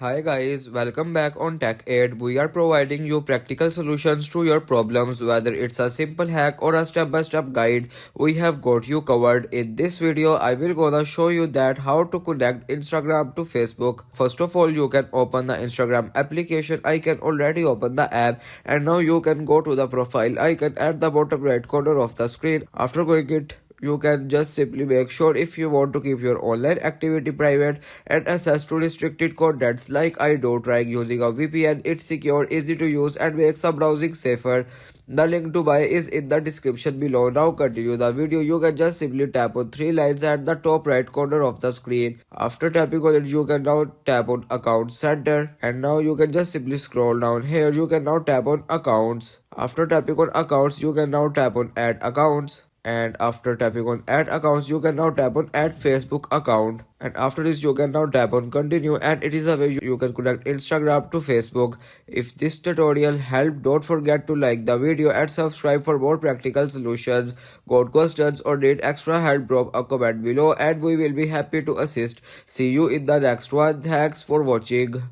Hi guys, welcome back on Tech Aid. We are providing you practical solutions to your problems, whether it's a simple hack or a step-by-step guide. We have got you covered. In this video, I will gonna show you that how to connect Instagram to Facebook. First of all, you can open the Instagram application. I can already open the app, and now you can go to the profile icon at the bottom right corner of the screen. After going it, you can just simply make sure if you want to keep your online activity private and access to restricted contents like I do. Trying using a VPN. It's secure, easy to use, and makes some browsing safer. The link to buy is in the description below. Now continue the video. You can just simply tap on three lines at the top right corner of the screen. After tapping on it, you can now tap on account center, and now you can just simply scroll down here. You can now tap on accounts. After tapping on accounts, you can now tap on add accounts. And after tapping on add accounts, you can now tap on add Facebook account, and after this you can now tap on continue, and it is a way you can connect Instagram to Facebook. If this tutorial helped, don't forget to like the video and subscribe for more practical solutions. Got questions or need extra help, drop a comment below and we will be happy to assist. See you in the next one. Thanks for watching.